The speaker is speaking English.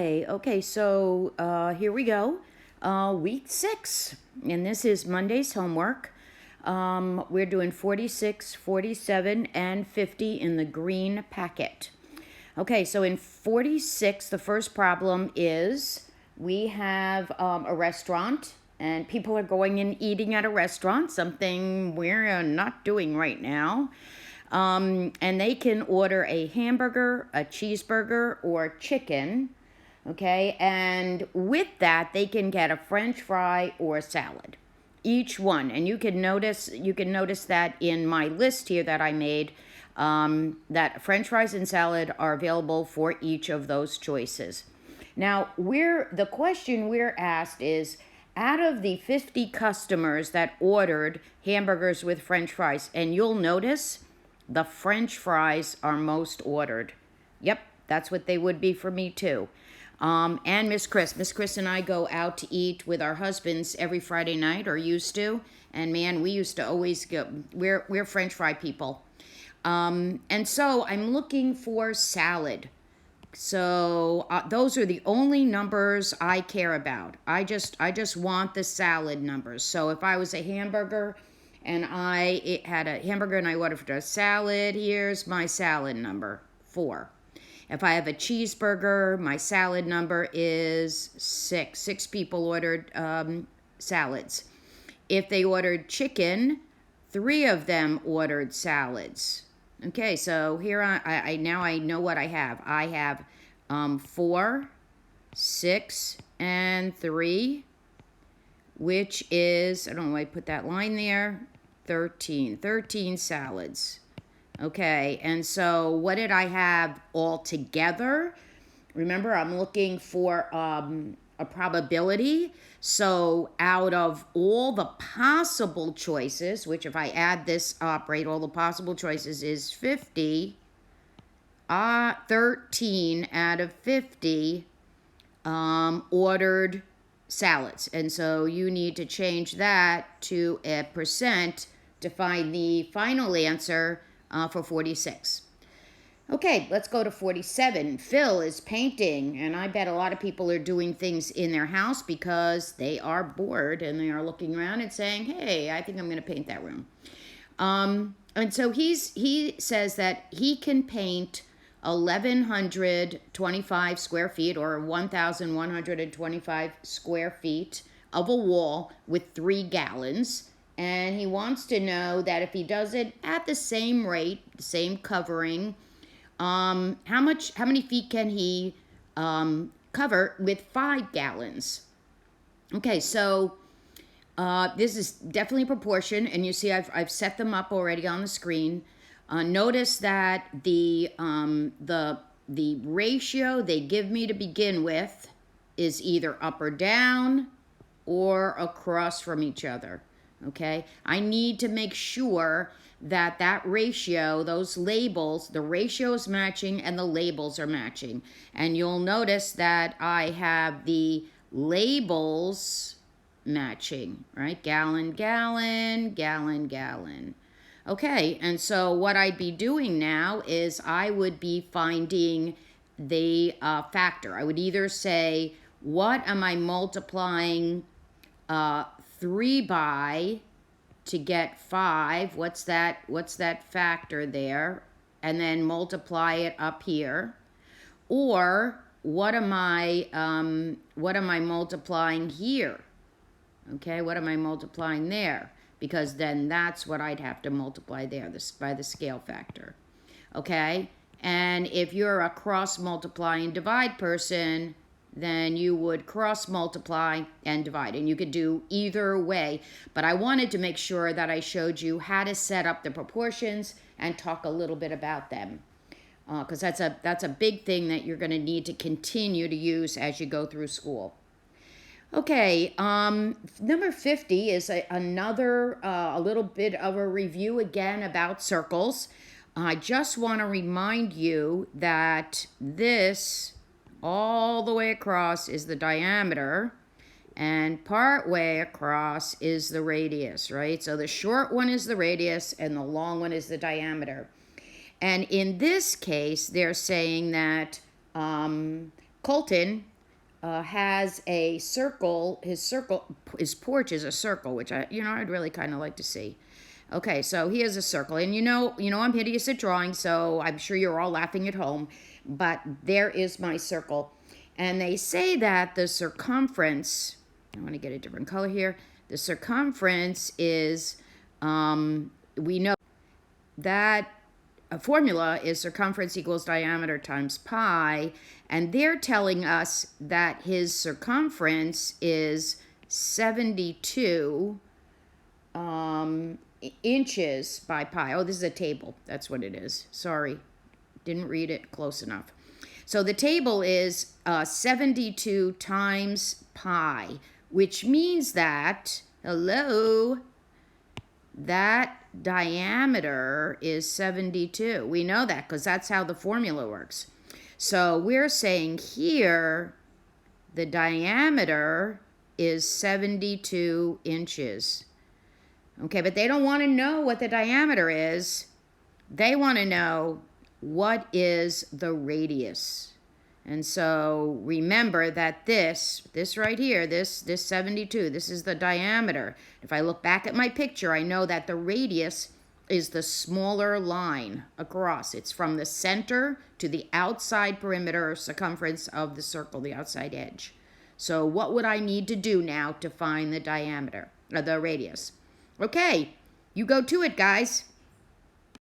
Okay, so here we go. Week 6, and this is Monday's homework. We're doing 46, 47, and 50 in the green packet. Okay, so in 46, the first problem is we have a restaurant, and people are going and eating at a restaurant, something we're not doing right now. And they can order a hamburger, a cheeseburger, or chicken, okay? And with that, they can get a French fry or a salad, each one. And you can notice that in my list here that I made, that French fries and salad are available for each of those choices. Now, the question we're asked is, out of the 50 customers that ordered hamburgers with French fries, and you'll notice the French fries are most ordered. Yep, that's what they would be for me too. And Miss Chris and I go out to eat with our husbands every Friday night, or used to. And man, we used to always go. We're French fry people. And so I'm looking for salad. So those are the only numbers I care about. I just want the salad numbers. So if I was a hamburger and I had a hamburger and I ordered a salad, here's my salad number, 4. If I have a cheeseburger, my salad number is 6. 6 people ordered salads. If they ordered chicken, 3 of them ordered salads. Okay, so here I now I know what I have. I have 4, 6, and 3, which is, I don't know why I put that line there, 13 salads. Okay, and so what did I have all together? Remember, I'm looking for a probability. So out of all the possible choices, which if I add this up, right, all the possible choices is 50, 13 out of 50 ordered salads. And so you need to change that to a percent to find the final answer for 46. Okay, let's go to 47. Phil is painting, and I bet a lot of people are doing things in their house because they are bored and they are looking around and saying, hey, I think I'm going to paint that room. And so he says that he can paint 1,125 square feet or 1,125 square feet of a wall with 3 gallons. And he wants to know that if he does it at the same rate, the same covering, how many feet can he cover with 5 gallons? Okay, so this is definitely proportion, and you see I've set them up already on the screen. Notice that the ratio they give me to begin with is either up or down or across from each other. Okay, I need to make sure that ratio, those labels, the ratio is matching and the labels are matching. And you'll notice that I have the labels matching, right? Gallon, gallon, gallon, gallon. Okay, and so what I'd be doing now is I would be finding the factor. I would either say, what am I multiplying 3 by to get 5? What's that factor there? And then multiply it up here. Or what am I multiplying here? Okay, what am I multiplying there? Because then that's what I'd have to multiply there, by the scale factor. Okay, and if you're a cross multiply and divide person, then you would cross multiply and divide. And you could do either way. But I wanted to make sure that I showed you how to set up the proportions and talk a little bit about them. Because that's a big thing that you're going to need to continue to use as you go through school. Okay, number 50 is another a little bit of a review again about circles. I just want to remind you that this all the way across is the diameter, and part way across is the radius, right? So the short one is the radius, and the long one is the diameter. And in this case, they're saying that Colton has a circle. His porch is a circle, which I'd really kind of like to see. Okay, so he has a circle, and I'm hideous at drawing, so I'm sure you're all laughing at home, but there is my circle. And they say that the circumference, I want to get a different color here, the circumference is, we know that a formula is circumference equals diameter times pi, and they're telling us that his circumference is 72 inches by pi. Oh, this is a table. That's what it is. Sorry, didn't read it close enough. So the table is 72 times pi, which means that, that diameter is 72. We know that because that's how the formula works. So we're saying here the diameter is 72 inches. Okay, but they don't want to know what the diameter is. They want to know what is the radius. And so remember that this right here, this 72, this is the diameter. If I look back at my picture, I know that the radius is the smaller line across. It's from the center to the outside perimeter or circumference of the circle, the outside edge. So what would I need to do now to find the diameter, or the radius? Okay, you go to it, guys.